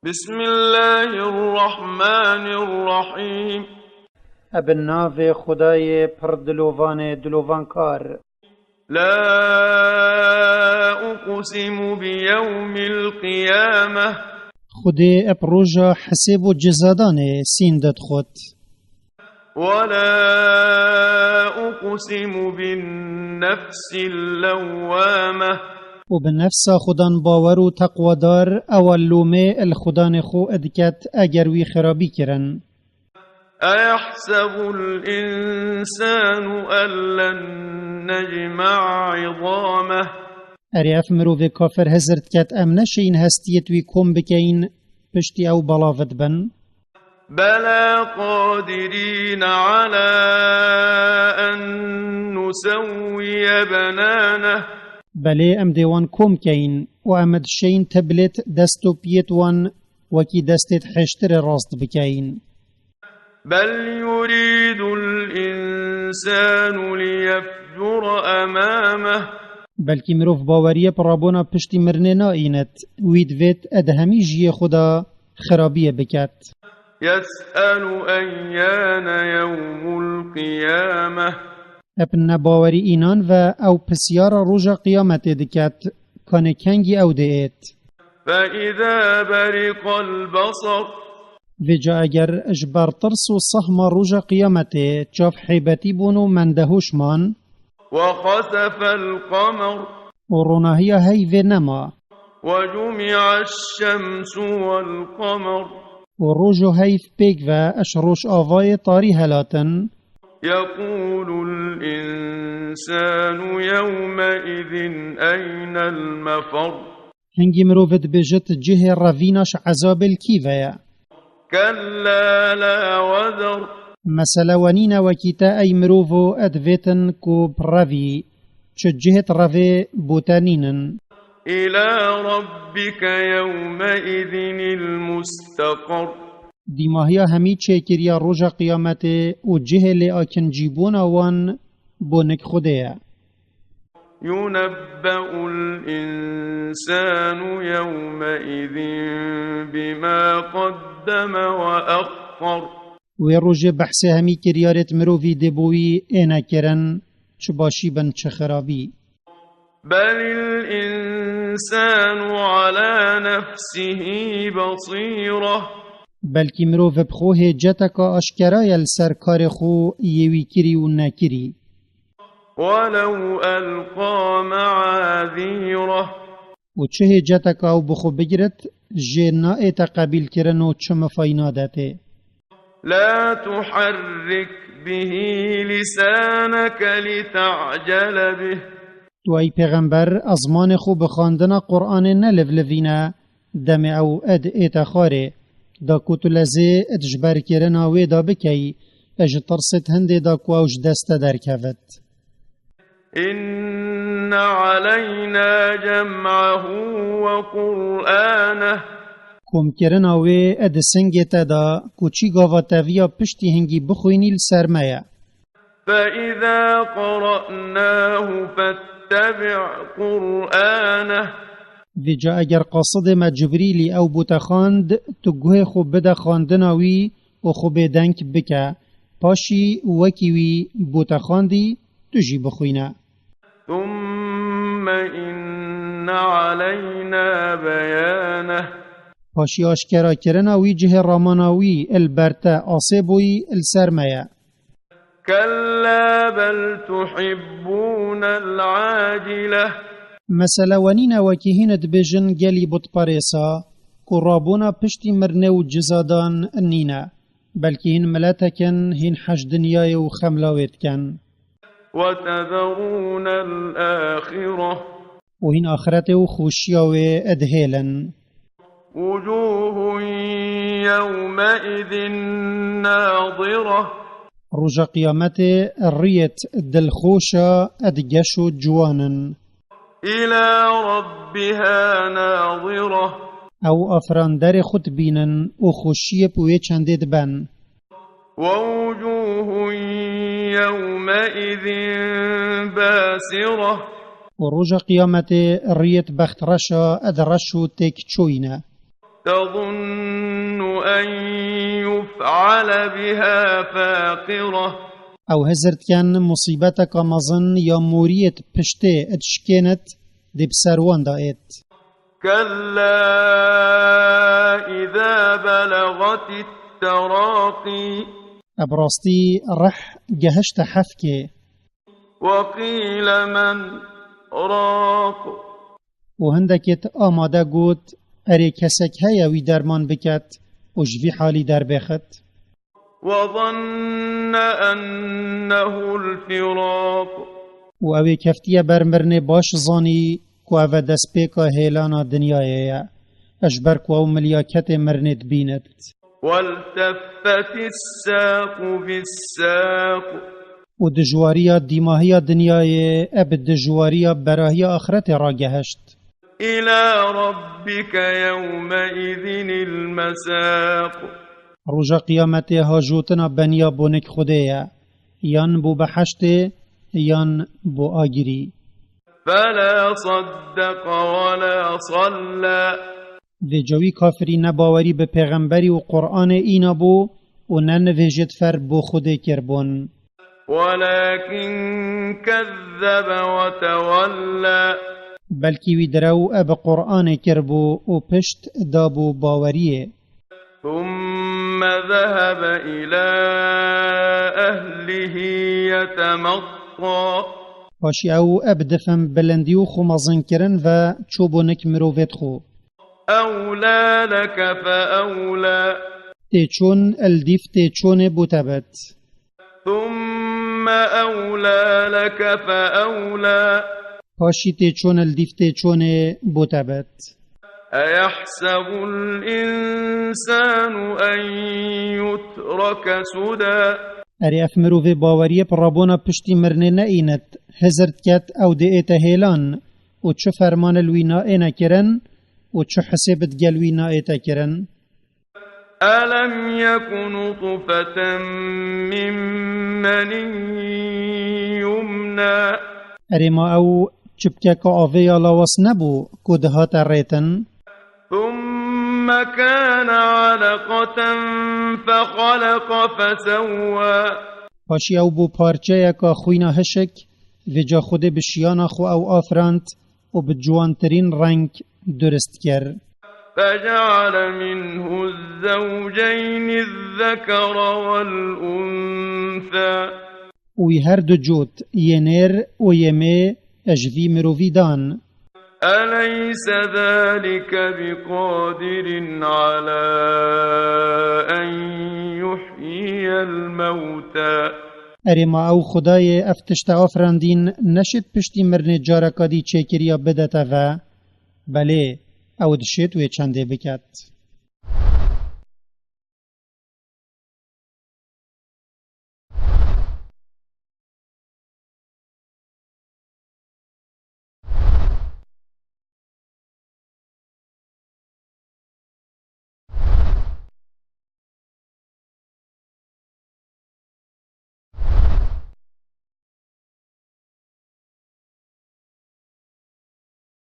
بسم الله الرحمن الرحيم. ابن ناو خدای پر دلوان کار. لا أقسم بيوم القيامة خدای اپروژا حساب و جزادان سیندت خود. ولا أقسم بالنفس اللوامة و بنفس خودان باور و تقوادار اول لومه الخدان خو ادکت اگر وی خرابی کرن. أيحسب الإنسان أن لن نجمع عظامه اریاف مروف کافر هزرد کت ام نشین هستیت وی کم بکین پشتی او بلاوت بن. بلى قادرين على أن نسوي بنانه بله ام دیوان کم کین و امد شین تبلت دستو پیت وان وکی دستت حشتر راست بکین. بل يريد الإنسان ليفجر أمامه بلکی مروف باوریه پرابونا پشتی مرنه ناینت وید وید ادهمی جی خدا خرابیه بکت. يسأل أيان يوم القيامة ابن باوری اینان و او پسیار روژا قیامت دکت کان کنگی او دیت. فإذا برق البصر و جا اگر اجبر ترس و صحم روژا قیامت چاف حیبتی بونو مندهوش من وخسف القمر و روناهی هی و نما وجمع الشمس والقمر و روژو هیف پیگ و اشروش آوای طاری هلاتن. يقول الإنسان يومئذ أين المفر هنگی مروفت بجت جه رویناش عذاب الكیوه. كلا لا وزر مثلا ونین وکیتا ای مروفو ادویتن کو براوی چه جهت روی بوتانینن. إلى ربك يومئذ المستقر دیماهیا همی چه کریا روژا قیامت و جه لی آکن جیبون وان بونک خوده. ينبأ الإنسان يومئذ بما قدم وأخر و روژه بحث همی کریارت مروفی دبوی اینا کرن چه باشی بن چه خرابی. بل الإنسان على نفسه بصيرة بلکی مروف بخوه جتکا اشکرای السرکار خو یوی کری و نکری. ولو ألقى معاذيره و چه جتکا و بخو بگرد جنا ایت قبیل کرن و چه مفاینادته. لا تحرك به لسانك لتعجل به تو ای پیغمبر ازمان خو بخاندن قرآن نلولوینا دم او اد ایت خاره دا کتو لزه ادجبر کرن آوی دا بکی اج ترست هنده دا کواوش دست در کود. إن علينا جمعه وقرآنه کم کرن آوی اد سنگ تدا کچی گاواتویا پشتی هنگی بخوینی لسرمایه. فإذا قرأناه فاتبع قرآنه و جا اگر قاصد ما جبریلی او بوتا خاند تو گوه خوب بده خاندناوی و خوب دنک بکه پاشی وکیوی بوتا خاندی تو جی بخوینه. ثم إن علينا بيانه پاشی آشکرا کرناوی جه راماناوی البرتا آسیبوی السرمایه. كلا بل تحبون العاجلة مثلا ونین وکیهین دبیجن گلی بود پاریسا کرابونا پشتی مرنه و جزادان نینا بلکه هین ملاتکن هین حج دنیای و خملاویت کن وتذرون الآخرة و هین آخرت و خوشیاوی ادهیلن. وجوه يومئذ ناظرة روژا قیامت ریت دلخوشا ادگشو جوانن. إلى ربها ناظرة او افراندر خود بینن و خوشی پوی چندید بن. ووجوه يومئذ باسرة و روژا قیامت ریت بخت رشا ادرشو تک چوینه. تظن أن يفعل بها فاقرة او هزرت كان مصيبتك مظن يا موريت پشته اتشكينت دي بسروان دائت. كلا إذا بلغت التراقي ابراستی رح جهشت حفكي وقيل من راق وهندكت آماده قوت اري كسك هيا وي درمان بكت وجفي حالي در بخت. وظن أنه الفراق و اوی کفتیه برمرنه باش زانی کو او دست پیکا هیلانا دنیایه اجبر کو او ملیاکت مرنت بیند. والتفت الساق بالساق و دجواریا دیماهیا دنیایه اب دجواریا براهیا آخرت را گهشت. إلى ربك يومئذ المساق روژا قیامت هاجوتنا بنیا بونک خوده یان بو بحشت یان بو آگیری. فلا صدق ولا صلى ده جوی کافری نباوری به پیغمبری و قرآن اینا بو و ننویجت فر بو خوده کربون. ولكن كذب وتولى بلکی وی درو اب قرآن کربو و پشت دابو باوریه. ثم ذهب إلى أهله يتمطى پاشی او اب دفن بلندی و خمازن کرن و چوبونک مروفت خو. أولى لك فأولى تيچون الديف تيچون بوتبت. ثم أولى لك فأولى پاشی تيچون الديف تيچون بوتبت. أيحسب الإنسان أن يترك سدى اری اف مروف باوریه پر رابونا پشتی مرنه نئینت هزرد کت او ده ایتا هیلان و چو فرمان الوینا اینا کرن و چو حسابت گلوینا ایتا کرن. ألم يكن نطفة من مني يمنى اری ما او چپکه که آوه لاواس نبو کدهات ریتن. ثم كان علقة فخلق فسوى پاشی او بو پارچه یکا خوینا هشک و جا خود بشیانا خو او آفراند و بجوانترین رنگ درست کر. فجعل منه الزوجين الذكر والأنثى وی هر دو جوت یه نر و یه می اجوی مروی دان. أليس ذلك بقادر على أن يحيي الموتى اری ما او خدای افتشت آفراندین نشد پشتی مرن جارکادی چکریا بدتا و بله او دشت و چنده بکت.